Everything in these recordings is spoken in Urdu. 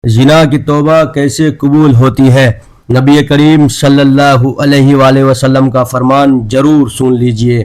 زنا کی توبہ کیسے قبول ہوتی ہے؟ نبی کریم صلی اللہ علیہ وآلہ وسلم کا فرمان ضرور سن لیجئے۔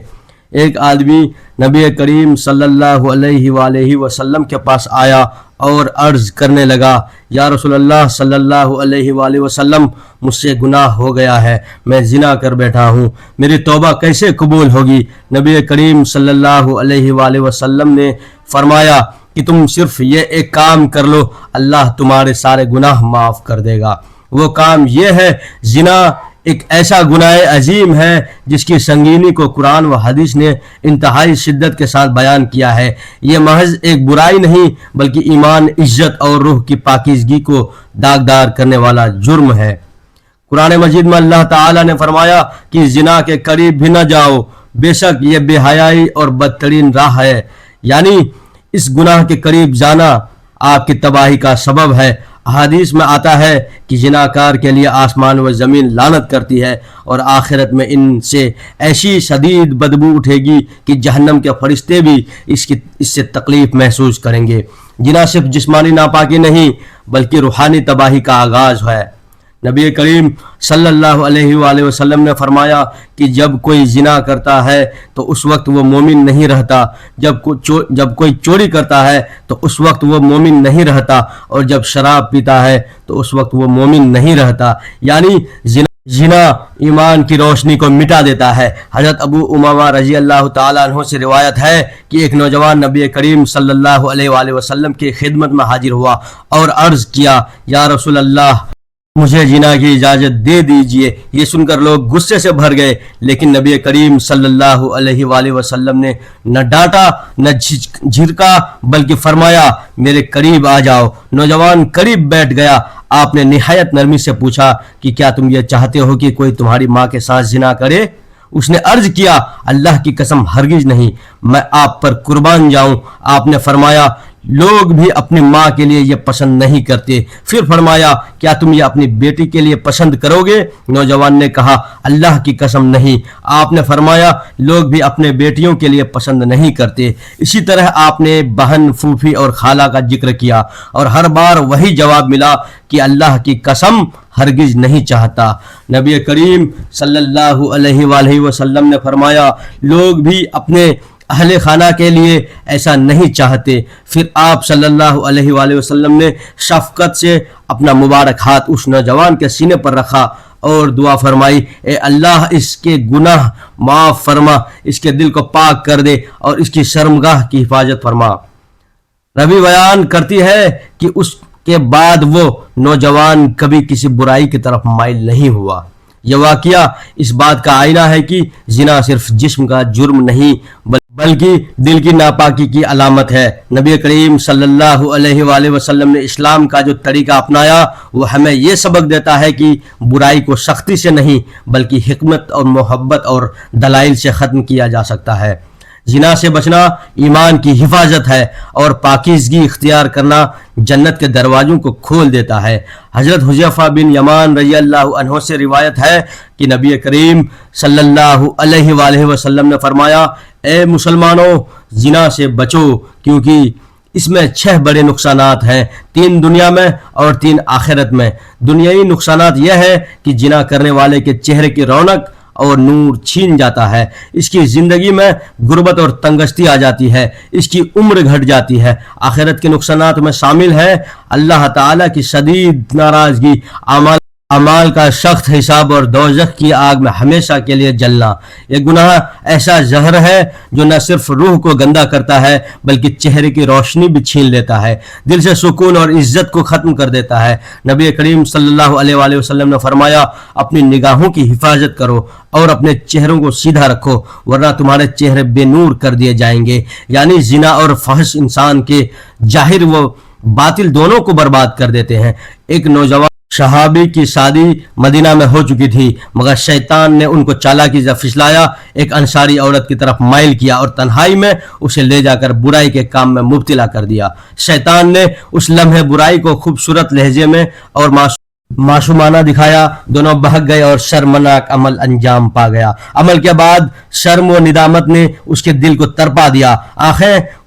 ایک آدمی نبی کریم صلی اللہ علیہ وآلہ وسلم کے پاس آیا اور عرض کرنے لگا، یا رسول اللہ صلی اللہ علیہ وآلہ وسلم، مجھ سے گناہ ہو گیا ہے، میں زنا کر بیٹھا ہوں، میری توبہ کیسے قبول ہوگی؟ نبی کریم صلی اللہ علیہ وآلہ وسلم نے فرمایا کہ تم صرف یہ ایک کام کر لو، اللہ تمہارے سارے گناہ معاف کر دے گا۔ وہ کام یہ ہے، زنا ایک ایسا گناہ عظیم ہے جس کی سنگینی کو قرآن و حدیث نے انتہائی شدت کے ساتھ بیان کیا ہے۔ یہ محض ایک برائی نہیں بلکہ ایمان، عزت اور روح کی پاکیزگی کو داغدار کرنے والا جرم ہے۔ قرآن مجید میں اللہ تعالیٰ نے فرمایا کہ زنا کے قریب بھی نہ جاؤ، بے شک یہ بے حیائی اور بدترین راہ ہے، یعنی اس گناہ کے قریب جانا آپ کی تباہی کا سبب ہے۔ احادیث میں آتا ہے کہ زناکار کے لیے آسمان و زمین لعنت کرتی ہے اور آخرت میں ان سے ایسی شدید بدبو اٹھے گی کہ جہنم کے فرشتے بھی اس سے تکلیف محسوس کریں گے۔ زنا صرف جسمانی ناپاکی نہیں بلکہ روحانی تباہی کا آغاز ہے۔ نبی کریم صلی اللہ علیہ وآلہ وسلم نے فرمایا کہ جب کوئی زنا کرتا ہے تو اس وقت وہ مومن نہیں رہتا، جب کوئی چوری کرتا ہے تو اس وقت وہ مومن نہیں رہتا، اور جب شراب پیتا ہے تو اس وقت وہ مومن نہیں رہتا، یعنی زنا ایمان کی روشنی کو مٹا دیتا ہے۔ حضرت ابو امامہ رضی اللہ تعالیٰ عنہ سے روایت ہے کہ ایک نوجوان نبی کریم صلی اللہ علیہ وآلہ وسلم کی خدمت میں حاضر ہوا اور عرض کیا، یا رسول اللہ، مجھے زنا کی اجازت دے دیجئے۔ یہ سن کر لوگ غصے سے بھر گئے، لیکن نبی کریم صلی اللہ علیہ وآلہ وسلم نے نہ ڈانٹا نہ جھڑکا بلکہ فرمایا، میرے قریب آ جاؤ۔ نوجوان قریب بیٹھ گیا۔ آپ نے نہایت نرمی سے پوچھا کہ کیا تم یہ چاہتے ہو کہ کوئی تمہاری ماں کے ساتھ زنا کرے؟ اس نے عرض کیا، اللہ کی قسم ہرگز نہیں، میں آپ پر قربان جاؤں۔ آپ نے فرمایا، لوگ بھی اپنی ماں کے لیے یہ پسند نہیں کرتے۔ پھر فرمایا، کیا تم یہ اپنی بیٹی کے لیے پسند کرو گے؟ نوجوان نے کہا، اللہ کی قسم نہیں۔ آپ نے فرمایا، لوگ بھی اپنے بیٹیوں کے لیے پسند نہیں کرتے۔ اسی طرح آپ نے بہن، پھوپھی اور خالہ کا ذکر کیا اور ہر بار وہی جواب ملا کہ اللہ کی قسم ہرگز نہیں چاہتا۔ نبی کریم صلی اللہ علیہ وآلہ وسلم نے فرمایا، لوگ بھی اپنے اہل خانہ کے لیے ایسا نہیں چاہتے۔ پھر آپ صلی اللہ علیہ وآلہ وسلم نے شفقت سے اپنا مبارک ہاتھ اس نوجوان کے سینے پر رکھا اور دعا فرمائی، اے اللہ، اس کے گناہ معاف فرما، اس کے دل کو پاک کر دے اور اس کی شرمگاہ کی حفاظت فرما۔ روی بیان کرتی ہے کہ اس کے بعد وہ نوجوان کبھی کسی برائی کی طرف مائل نہیں ہوا۔ یہ واقعہ اس بات کا آئینہ ہے کہ زنا صرف جسم کا جرم نہیں بلکہ دل کی ناپاکی کی علامت ہے۔ نبی کریم صلی اللہ علیہ وآلہ وسلم نے اسلام کا جو طریقہ اپنایا وہ ہمیں یہ سبق دیتا ہے کہ برائی کو سختی سے نہیں بلکہ حکمت اور محبت اور دلائل سے ختم کیا جا سکتا ہے۔ زنا سے بچنا ایمان کی حفاظت ہے اور پاکیزگی اختیار کرنا جنت کے دروازوں کو کھول دیتا ہے۔ حضرت حذیفہ بن یمان رضی اللہ عنہ سے روایت ہے کہ نبی کریم صلی اللہ علیہ وآلہ وسلم نے فرمایا، اے مسلمانوں، زنا سے بچو کیونکہ اس میں 6 بڑے نقصانات ہیں، 3 دنیا میں اور 3 آخرت میں۔ دنیائی نقصانات یہ ہے کہ زنا کرنے والے کے چہرے کی رونق اور نور چھین جاتا ہے، اس کی زندگی میں غربت اور تنگستی آ جاتی ہے، اس کی عمر گھٹ جاتی ہے۔ آخرت کے نقصانات میں شامل ہے اللہ تعالیٰ کی شدید ناراضگی، اعمال کا سخت حساب اور دوزخ کی آگ میں ہمیشہ کے لیے جلنا۔ یہ گناہ ایسا زہر ہے جو نہ صرف روح کو گندا کرتا ہے بلکہ چہرے کی روشنی بھی چھین لیتا ہے، دل سے سکون اور عزت کو ختم کر دیتا ہے۔ نبی کریم صلی اللہ علیہ وآلہ وسلم نے فرمایا، اپنی نگاہوں کی حفاظت کرو اور اپنے چہروں کو سیدھا رکھو ورنہ تمہارے چہرے بے نور کر دیے جائیں گے۔ یعنی زنا اور فحش انسان کے ظاہر و باطل دونوں کو برباد کر دیتے ہیں۔ ایک نوجوان صحابی کی شادی مدینہ میں ہو چکی تھی مگر شیطان نے ان کو چالاکی سے پھسلایا، ایک انصاری عورت کی طرف مائل کیا اور تنہائی میں اسے لے جا کر برائی کے کام میں مبتلا کر دیا۔ شیطان نے اس لمحے برائی کو خوبصورت لہجے میں اور معصومانہ دکھایا، دونوں بہک گئے اور شرمناک عمل انجام پا گیا۔ عمل کے بعد شرم و ندامت نے اس کے دل کو تڑپا دیا، آنکھیں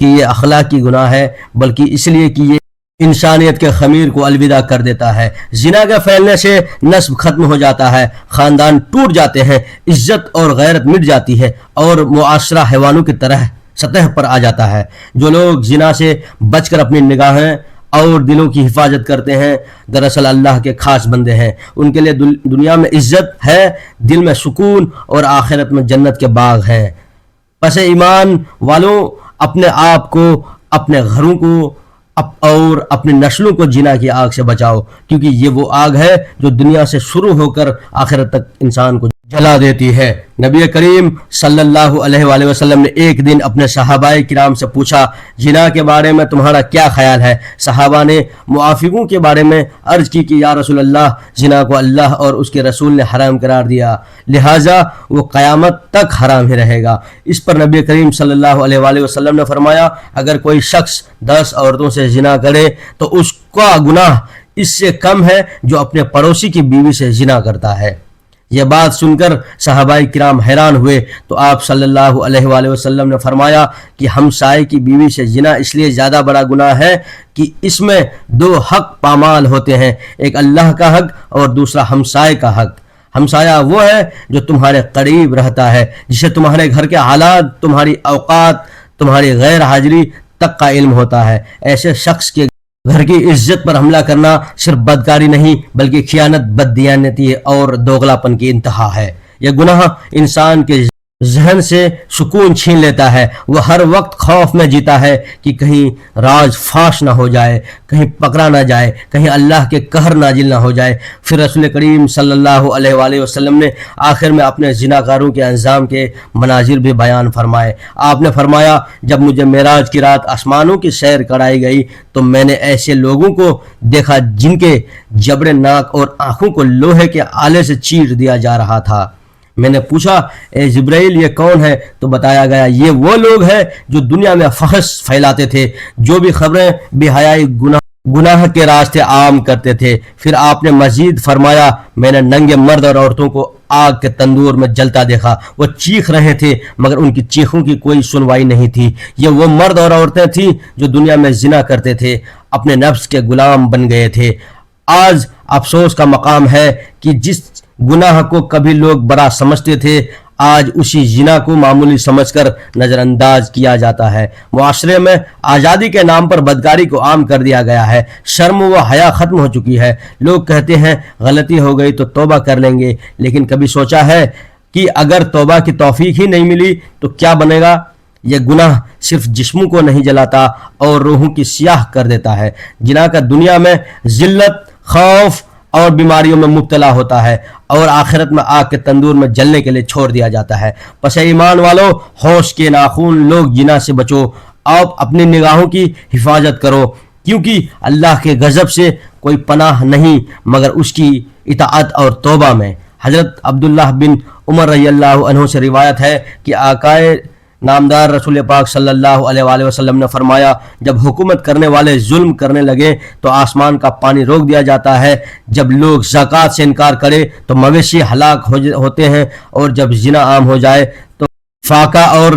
کہ یہ اخلاقی گناہ ہے بلکہ اس لیے کہ یہ انسانیت کے خمیر کو الوداع کر دیتا ہے۔ زنا کے پھیلنے سے نسب ختم ہو جاتا ہے، خاندان ٹوٹ جاتے ہیں، عزت اور غیرت مٹ جاتی ہے اور معاشرہ حیوانوں کی طرح سطح پر آ جاتا ہے۔ جو لوگ زنا سے بچ کر اپنی نگاہیں اور دلوں کی حفاظت کرتے ہیں دراصل اللہ کے خاص بندے ہیں۔ ان کے لیے دنیا میں عزت ہے، دل میں سکون اور آخرت میں جنت کے باغ ہیں۔ پس ایمان والوں، اپنے آپ کو، اپنے گھروں کو اور اپنی نسلوں کو زنا کی آگ سے بچاؤ، کیونکہ یہ وہ آگ ہے جو دنیا سے شروع ہو کر آخرت تک انسان کو جلا دیتی ہے۔ نبی کریم صلی اللہ علیہ وآلہ وسلم نے ایک دن اپنے صحابہ کرام سے پوچھا، زنا کے بارے میں تمہارا کیا خیال ہے؟ صحابہ نے موافقوں کے بارے میں عرض کی کہ یا رسول اللہ، زنا کو اللہ اور اس کے رسول نے حرام قرار دیا، لہٰذا وہ قیامت تک حرام ہی رہے گا۔ اس پر نبی کریم صلی اللہ علیہ وآلہ وسلم نے فرمایا، اگر کوئی شخص 10 عورتوں سے زنا کرے تو اس کا گناہ اس سے کم ہے جو اپنے پڑوسی کی بیوی سے زنا کرتا ہے۔ یہ بات سن کر صحابہ کرام حیران ہوئے تو آپ صلی اللہ علیہ وآلہ وسلم نے فرمایا کہ ہمسائے کی بیوی سے زنا اس لیے زیادہ بڑا گناہ ہے کہ اس میں 2 حق پامال ہوتے ہیں، ایک اللہ کا حق اور دوسرا ہمسائے کا حق۔ ہمسایہ وہ ہے جو تمہارے قریب رہتا ہے، جسے تمہارے گھر کے حالات، تمہاری اوقات، تمہاری غیر حاضری تک کا علم ہوتا ہے۔ ایسے شخص کے گھر کی عزت پر حملہ کرنا صرف بدکاری نہیں بلکہ خیانت، بددیانتی اور دوغلاپن کی انتہا ہے۔ یہ گناہ انسان کے ذہن سے سکون چھین لیتا ہے، وہ ہر وقت خوف میں جیتا ہے کہ کہیں راز فاش نہ ہو جائے، کہیں پکڑا نہ جائے، کہیں اللہ کے قہر نازل نہ ہو جائے۔ پھر رسول کریم صلی اللہ علیہ وآلہ وسلم نے آخر میں اپنے زناکاروں کے انجام کے مناظر بھی بیان فرمائے۔ آپ نے فرمایا، جب مجھے معراج کی رات آسمانوں کی سیر کرائی گئی تو میں نے ایسے لوگوں کو دیکھا جن کے جبڑے ناک اور آنکھوں کو لوہے کے آلے سے چیر دیا جا رہا تھا۔ میں نے پوچھا، اے جبرائیل، یہ کون ہے؟ تو بتایا گیا، یہ وہ لوگ ہیں جو دنیا میں فحش پھیلاتے تھے، جو بھی خبریں بے حیائی گناہ کے راستے عام کرتے تھے۔ پھر آپ نے مزید فرمایا، میں نے ننگے مرد اور عورتوں کو آگ کے تندور میں جلتا دیکھا، وہ چیخ رہے تھے مگر ان کی چیخوں کی کوئی سنوائی نہیں تھی۔ یہ وہ مرد اور عورتیں تھیں جو دنیا میں زنا کرتے تھے، اپنے نفس کے غلام بن گئے تھے۔ آج افسوس کا مقام ہے کہ جس گناہ کو کبھی لوگ بڑا سمجھتے تھے، آج اسی زنا کو معمولی سمجھ کر نظر انداز کیا جاتا ہے۔ معاشرے میں آزادی کے نام پر بدکاری کو عام کر دیا گیا ہے، شرم و حیا ختم ہو چکی ہے۔ لوگ کہتے ہیں غلطی ہو گئی تو توبہ کر لیں گے، لیکن کبھی سوچا ہے کہ اگر توبہ کی توفیق ہی نہیں ملی تو کیا بنے گا؟ یہ گناہ صرف جسموں کو نہیں جلاتا اور روحوں کی سیاہ کر دیتا ہے۔ زنا کا دنیا میں ذلت، خوف اور بیماریوں میں مبتلا ہوتا ہے اور آخرت میں آگ کے تندور میں جلنے کے لیے چھوڑ دیا جاتا ہے۔ پس ایمان والو، ہوش کے ناخون لوگ زنا سے بچو، آپ اپنی نگاہوں کی حفاظت کرو، کیونکہ اللہ کے غضب سے کوئی پناہ نہیں مگر اس کی اطاعت اور توبہ میں۔ حضرت عبداللہ بن عمر رضی اللہ عنہ سے روایت ہے کہ آقائے نامدار رسول پاک صلی اللہ علیہ وآلہ وسلم نے فرمایا، جب حکومت کرنے والے ظلم کرنے لگے تو آسمان کا پانی روک دیا جاتا ہے، جب لوگ زکوٰۃ سے انکار کرے تو مویشی ہلاک ہوتے ہیں، اور جب زنا عام ہو جائے تو فاقہ اور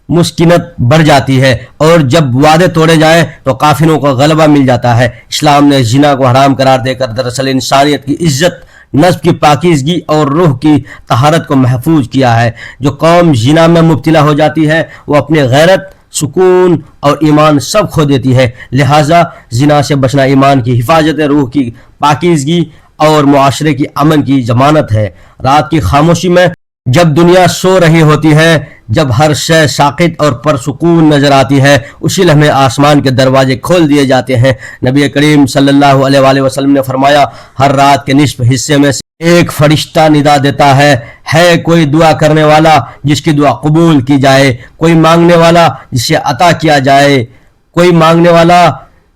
مسکنت بڑھ جاتی ہے، اور جب وعدے توڑے جائیں تو کافروں کو غلبہ مل جاتا ہے۔ اسلام نے زنا کو حرام قرار دے کر دراصل انسانیت کی عزت، نفس کی پاکیزگی اور روح کی طہارت کو محفوظ کیا ہے۔ جو قوم زنا میں مبتلا ہو جاتی ہے وہ اپنے غیرت، سکون اور ایمان سب کھو دیتی ہے، لہٰذا زنا سے بچنا ایمان کی حفاظت، روح کی پاکیزگی اور معاشرے کی امن کی ضمانت ہے۔ رات کی خاموشی میں جب دنیا سو رہی ہوتی ہے، جب ہر شے ساکت اور پرسکون نظر آتی ہے، اسی لمحے آسمان کے دروازے کھول دیے جاتے ہیں۔ نبی کریم صلی اللہ علیہ وآلہ وسلم نے فرمایا، ہر رات کے نصف حصے میں سے ایک فرشتہ ندا دیتا ہے کوئی دعا کرنے والا جس کی دعا قبول کی جائے، کوئی مانگنے والا جسے عطا کیا جائے، کوئی مانگنے والا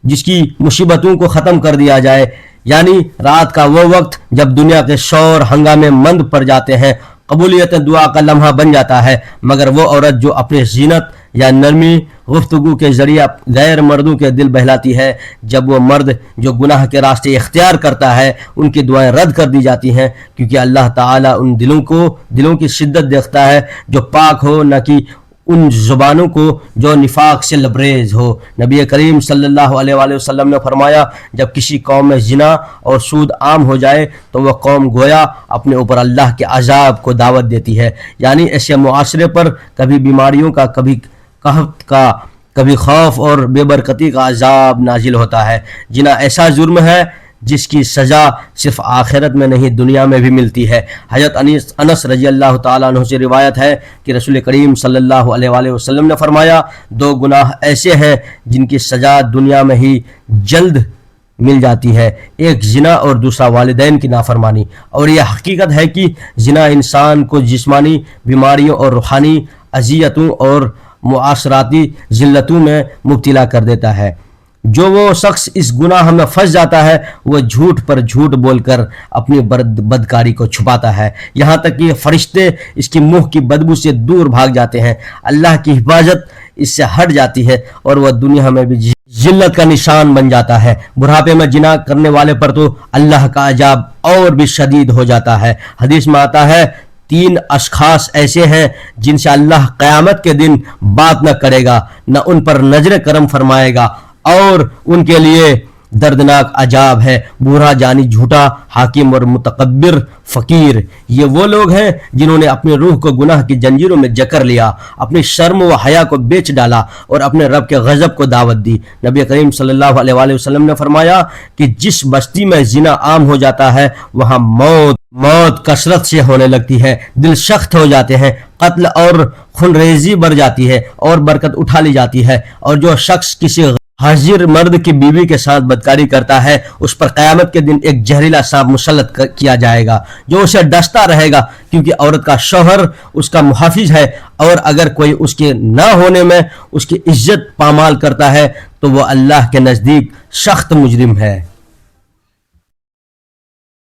جس کی مصیبتوں کو ختم کر دیا جائے۔ یعنی رات کا وہ وقت جب دنیا کے شور ہنگامے مند پڑ جاتے ہیں، قبولیت دعا کا لمحہ بن جاتا ہے، مگر وہ عورت جو اپنی زینت یا نرمی گفتگو کے ذریعے غیر مردوں کے دل بہلاتی ہے، جب وہ مرد جو گناہ کے راستے اختیار کرتا ہے ان کی دعائیں رد کر دی جاتی ہیں، کیونکہ اللہ تعالیٰ ان دلوں کی شدت دیکھتا ہے جو پاک ہو، نہ کہ ان زبانوں کو جو نفاق سے لبریز ہو۔ نبی کریم صلی اللہ علیہ وآلہ وسلم نے فرمایا جب کسی قوم میں زنا اور سود عام ہو جائے تو وہ قوم گویا اپنے اوپر اللہ کے عذاب کو دعوت دیتی ہے، یعنی ایسے معاشرے پر کبھی بیماریوں کا، کبھی قحط کا، کبھی خوف اور بے برکتی کا عذاب نازل ہوتا ہے۔ زنا ایسا جرم ہے جس کی سزا صرف آخرت میں نہیں دنیا میں بھی ملتی ہے۔ حضرت انس رضی اللہ تعالیٰ عنہ سے روایت ہے کہ رسول کریم صلی اللہ علیہ وآلہ وسلم نے فرمایا دو گناہ ایسے ہیں جن کی سزا دنیا میں ہی جلد مل جاتی ہے، ایک زنا اور دوسرا والدین کی نافرمانی۔ اور یہ حقیقت ہے کہ زنا انسان کو جسمانی بیماریوں اور روحانی اذیتوں اور معاشراتی ذلتوں میں مبتلا کر دیتا ہے۔ جو وہ شخص اس گناہ میں پھنس جاتا ہے وہ جھوٹ پر جھوٹ بول کر اپنی بدکاری کو چھپاتا ہے، یہاں تک کہ فرشتے اس کی منہ کی بدبو سے دور بھاگ جاتے ہیں، اللہ کی حفاظت اس سے ہٹ جاتی ہے اور وہ دنیا میں بھی ذلت کا نشان بن جاتا ہے۔ بڑھاپے میں زنا کرنے والے پر تو اللہ کا عذاب اور بھی شدید ہو جاتا ہے۔ حدیث میں آتا ہے 3 اشخاص ایسے ہیں جن سے اللہ قیامت کے دن بات نہ کرے گا، نہ ان پر نظر کرم فرمائے گا، اور ان کے لیے دردناک عذاب ہے، بوڑھا جانی جھوٹا، حاکم اور متکبر فقیر۔ یہ وہ لوگ ہیں جنہوں نے اپنی روح کو گناہ کی جنجیروں میں جکر لیا، اپنی شرم و حیا کو بیچ ڈالا اور اپنے رب کے غضب کو دعوت دی۔ نبی کریم صلی اللہ علیہ وآلہ وسلم نے فرمایا کہ جس بستی میں زنا عام ہو جاتا ہے وہاں موت کثرت سے ہونے لگتی ہے، دل سخت ہو جاتے ہیں، قتل اور خونریزی بڑھ جاتی ہے اور برکت اٹھا لی جاتی ہے، اور جو شخص کسی حاضر مرد کی بیوی کے ساتھ بدکاری کرتا ہے اس پر قیامت کے دن ایک زہریلا سانپ مسلط کیا جائے گا جو اسے ڈستا رہے گا، کیونکہ عورت کا شوہر اس کا محافظ ہے، اور اگر کوئی اس کے نہ ہونے میں اس کی عزت پامال کرتا ہے تو وہ اللہ کے نزدیک سخت مجرم ہے۔